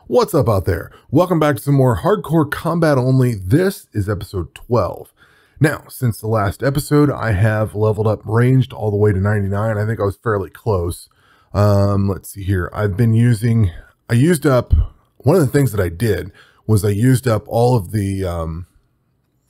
What's up out there? Welcome back to some more hardcore combat only. This is episode 12. Now, since the last episode, I have leveled up ranged all the way to 99. I think I was fairly close. Let's see here. I used up, one of the things that I did was I used up all of the,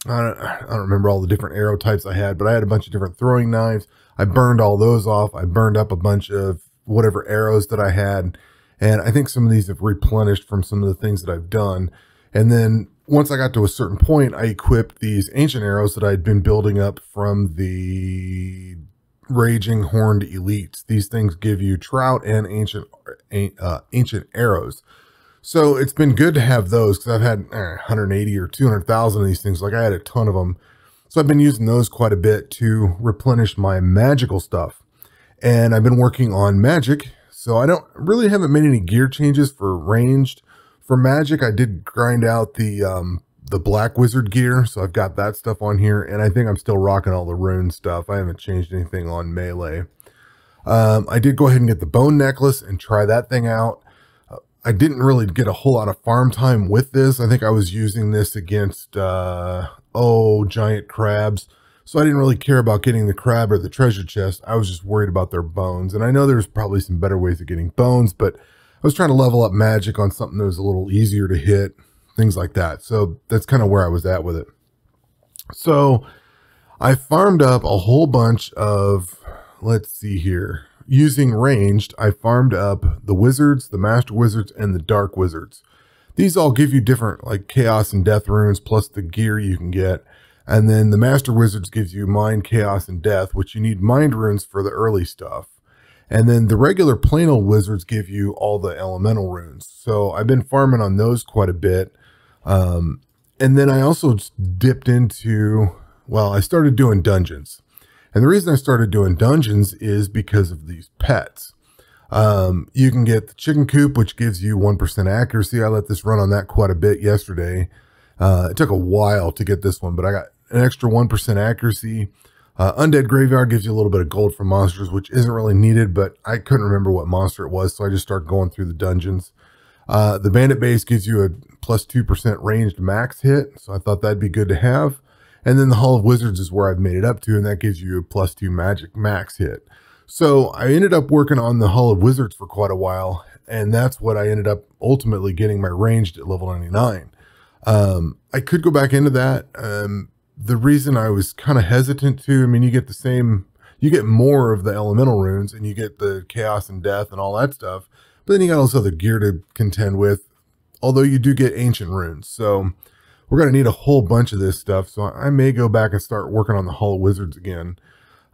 I don't remember all the different arrow types I had, but I had a bunch of different throwing knives. I burned all those off. I burned up a bunch of whatever arrows that I had. And I think some of these have replenished from some of the things that I've done. And then once I got to a certain point, I equipped these ancient arrows that I'd been building up from the Raging Horned Elites. These things give you trout and ancient arrows. So it's been good to have those because I've had 180 or 200,000 of these things. Like I had a ton of them. So I've been using those quite a bit to replenish my magical stuff. And I've been working on magic. So I haven't made any gear changes for ranged. For magic, I did grind out the black wizard gear. So I've got that stuff on here. And I think I'm still rocking all the rune stuff. I haven't changed anything on melee. I did go ahead and get the bone necklace and try that thing out. I didn't really get a whole lot of farm time with this. I think I was using this against, giant crabs. So I didn't really care about getting the crab or the treasure chest. I was just worried about their bones. And I know there's probably some better ways of getting bones, but I was trying to level up magic on something that was a little easier to hit, things like that. So that's kind of where I was at with it. So I farmed up a whole bunch of, let's see here, using ranged. I farmed up the wizards, the master wizards, and the dark wizards. These all give you different like chaos and death runes plus the gear you can get. And then the Master Wizards gives you Mind, Chaos, and Death, which you need Mind runes for the early stuff. And then the regular plain old Wizards give you all the Elemental runes. So I've been farming on those quite a bit. And then I also dipped into, I started doing dungeons. And the reason I started doing dungeons is because of these pets. You can get the Chicken Coop, which gives you 1% accuracy. I let this run on that quite a bit yesterday. It took a while to get this one, but I got an extra 1% accuracy. Undead Graveyard gives you a little bit of gold from monsters, which isn't really needed, but I couldn't remember what monster it was, so I just started going through the dungeons. The Bandit Base gives you a plus 2% ranged max hit, so I thought that'd be good to have. And then the Hall of Wizards is where I've made it up to, and that gives you a plus 2 magic max hit. So I ended up working on the Hall of Wizards for quite a while, and that's what I ended up ultimately getting my ranged at level 99. I could go back into that. The reason I was kind of hesitant to, you get more of the elemental runes and you get the chaos and death and all that stuff, but then you got all this other gear to contend with, although you do get ancient runes. So we're going to need a whole bunch of this stuff. So I may go back and start working on the Hall of Wizards again.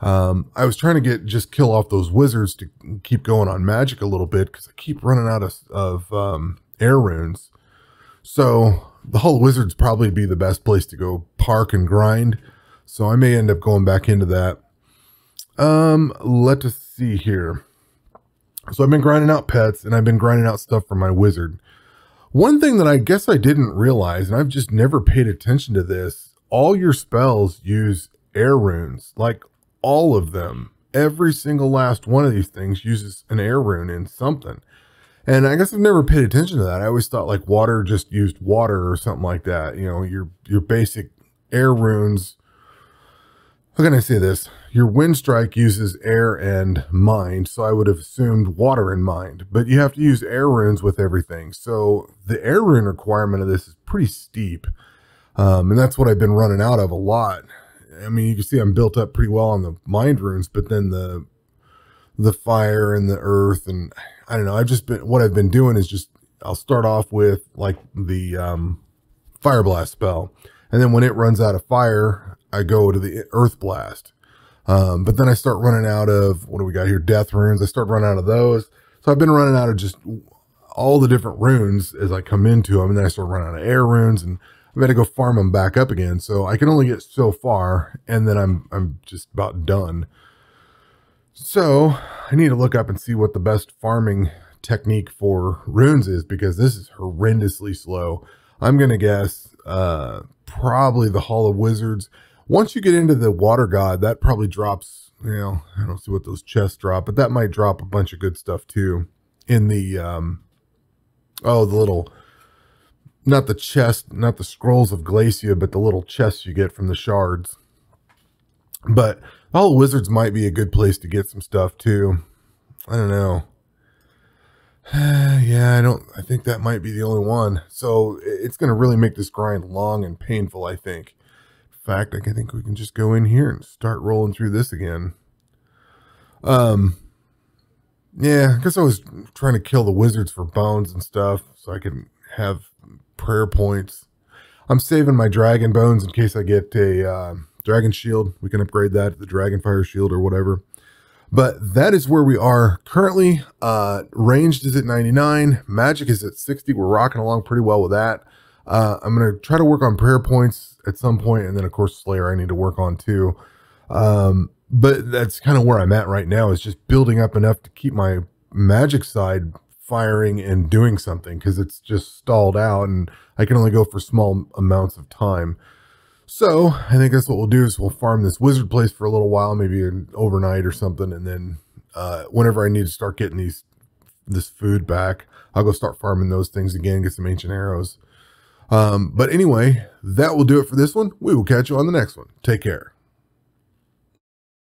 I was trying to just kill off those wizards to keep going on magic a little bit because I keep running out of air runes. So the Hall of Wizards probably be the best place to go park and grind. So I may end up going back into that. Let us see here. So I've been grinding out pets and I've been grinding out stuff for my wizard. One thing that I guess I didn't realize, and I've just never paid attention to this, all your spells use air runes, like all of them. Every single last one of these things uses an air rune in something. And I guess I've never paid attention to that. I always thought like water just used water or something like that. You know, your basic air runes. How can I say this? Your wind strike uses air and mind. So I would have assumed water and mind, but you have to use air runes with everything. So the air rune requirement of this is pretty steep. And that's what I've been running out of a lot. You can see I'm built up pretty well on the mind runes, but then the fire and the earth, and I don't know, what I've been doing is just, I'll start off with like the fire blast spell. And then when it runs out of fire, I go to the earth blast. But then I start running out of, what do we got here? Death runes. I start running out of those. So I've been running out of just all the different runes as I come into them. And then I start running out of air runes and I've got to go farm them back up again. So I can only get so far and then I'm just about done. So I need to look up and see what the best farming technique for runes is, because this is horrendously slow. I'm going to guess probably the Hall of Wizards. Once you get into the Water God, that probably drops, I don't see what those chests drop, but that might drop a bunch of good stuff too in the Oh, the little, not the chest, not the scrolls of Glacia, but the little chests you get from the shards. But all wizards might be a good place to get some stuff too. I don't know. Yeah, I think that might be the only one. So it's going to really make this grind long and painful, I think. In fact, I think we can just go in here and start rolling through this again. Yeah, I guess I was trying to kill the wizards for bones and stuff so I can have prayer points. I'm saving my dragon bones in case I get a dragon shield. We can upgrade that to the dragon fire shield or whatever. But that is where we are currently. Ranged is at 99. Magic is at 60. We're rocking along pretty well with that. I'm going to try to work on prayer points at some point. And then, of course, Slayer I need to work on too. But that's kind of where I'm at right now, is just building up enough to keep my magic side firing and doing something, because it's just stalled out and I can only go for small amounts of time. So I think that's what we'll do, is we'll farm this wizard place for a little while, maybe an overnight or something. And then whenever I need to start getting this food back, I'll go start farming those things again, get some ancient arrows. But anyway, that will do it for this one. We will catch you on the next one. Take care.